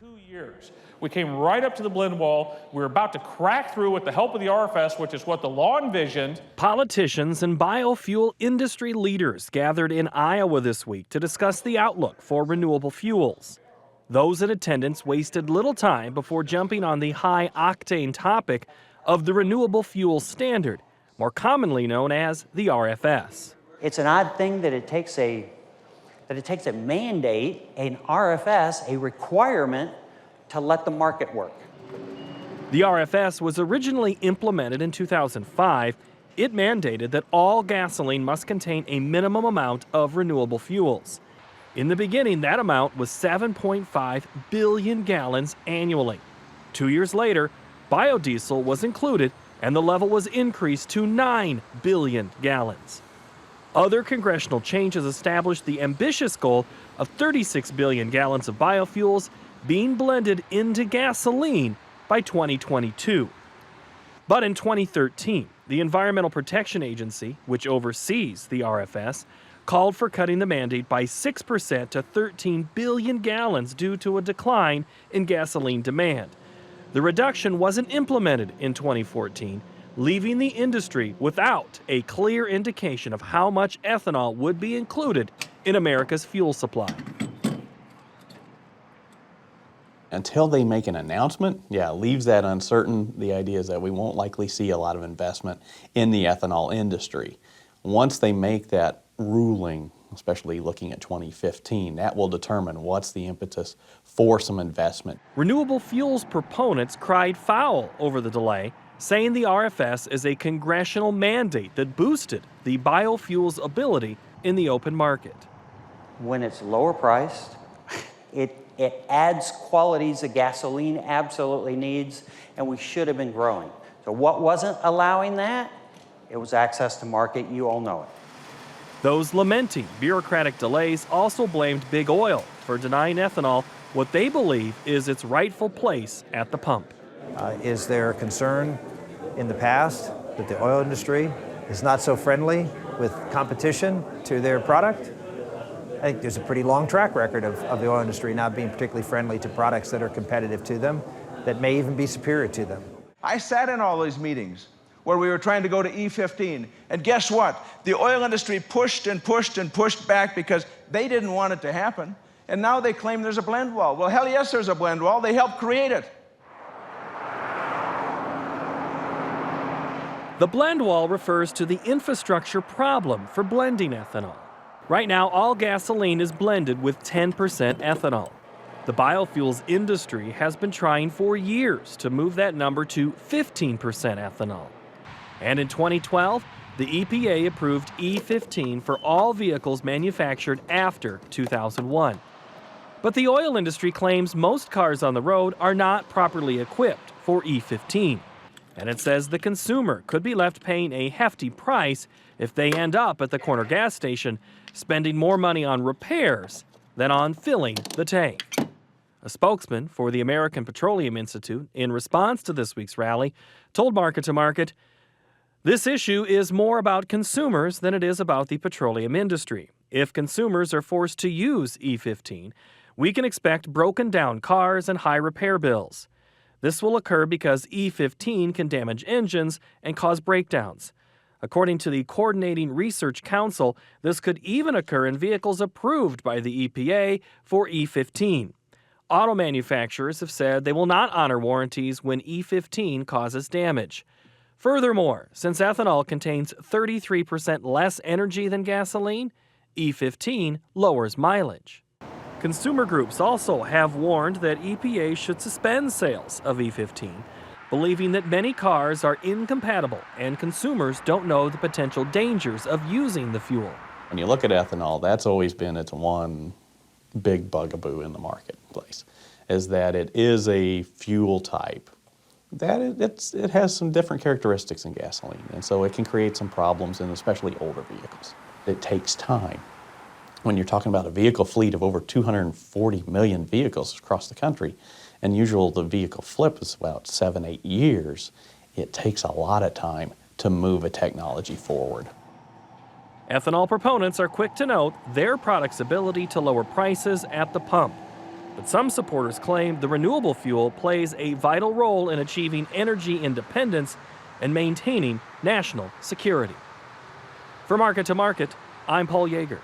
2 years. We came right up to the blend wall. We were about to crack through with the help of the RFS, which is what the law envisioned. Politicians and biofuel industry leaders gathered in Iowa this week to discuss the outlook for renewable fuels. Those in attendance wasted little time before jumping on the high-octane topic of the Renewable Fuels Standard, more commonly known as the RFS. It's an odd thing that it takes a mandate, an RFS, a requirement to let the market work. The RFS was originally implemented in 2005. It mandated that all gasoline must contain a minimum amount of renewable fuels. In the beginning, that amount was 7.5 billion gallons annually. 2 years later, biodiesel was included and the level was increased to 9 billion gallons. Other congressional changes established the ambitious goal of 36 billion gallons of biofuels being blended into gasoline by 2022. But in 2013, the Environmental Protection Agency, which oversees the RFS, called for cutting the mandate by 6% to 13 billion gallons due to a decline in gasoline demand. The reduction wasn't implemented in 2014, leaving the industry without a clear indication of how much ethanol would be included in America's fuel supply. Until they make an announcement, leaves that uncertain. The idea is that we won't likely see a lot of investment in the ethanol industry. Once they make that ruling, especially looking at 2015, that will determine what's the impetus for some investment. Renewable fuels proponents cried foul over the delay, saying the RFS is a congressional mandate that boosted the biofuels ability in the open market. When it's lower priced, it adds qualities that gasoline absolutely needs, and we should have been growing. So what wasn't allowing that? It was access to market. You all know it. Those lamenting bureaucratic delays also blamed big oil for denying ethanol what they believe is its rightful place at the pump. Is there concern in the past that the oil industry is not so friendly with competition to their product? I think there's a pretty long track record of the oil industry not being particularly friendly to products that are competitive to them, that may even be superior to them. I sat in all these meetings where we were trying to go to E15, and guess what? The oil industry pushed and pushed and pushed back because they didn't want it to happen, and now they claim there's a blend wall. Well, hell yes, there's a blend wall. They helped create it. The blend wall refers to the infrastructure problem for blending ethanol. Right now, all gasoline is blended with 10% ethanol. The biofuels industry has been trying for years to move that number to 15% ethanol. And in 2012, the EPA approved E15 for all vehicles manufactured after 2001. But the oil industry claims most cars on the road are not properly equipped for E15. And it says the consumer could be left paying a hefty price if they end up at the corner gas station spending more money on repairs than on filling the tank. A spokesman for the American Petroleum Institute, in response to this week's rally, told Market to Market, "This issue is more about consumers than it is about the petroleum industry. If consumers are forced to use E15, we can expect broken down cars and high repair bills. This will occur because E15 can damage engines and cause breakdowns. According to the Coordinating Research Council, this could even occur in vehicles approved by the EPA for E15. Auto manufacturers have said they will not honor warranties when E15 causes damage. Furthermore, since ethanol contains 33% less energy than gasoline, E15 lowers mileage." Consumer groups also have warned that EPA should suspend sales of E15, believing that many cars are incompatible and consumers don't know the potential dangers of using the fuel. When you look at ethanol, that's always been its one big bugaboo in the marketplace, is that it is a fuel type that it has some different characteristics than gasoline, and so it can create some problems in especially older vehicles. It takes time. When you're talking about a vehicle fleet of over 240 million vehicles across the country, and usually the vehicle flip is about 7-8 years, it takes a lot of time to move a technology forward. Ethanol proponents are quick to note their product's ability to lower prices at the pump. But some supporters claim the renewable fuel plays a vital role in achieving energy independence and maintaining national security. For Market to Market, I'm Paul Yeager.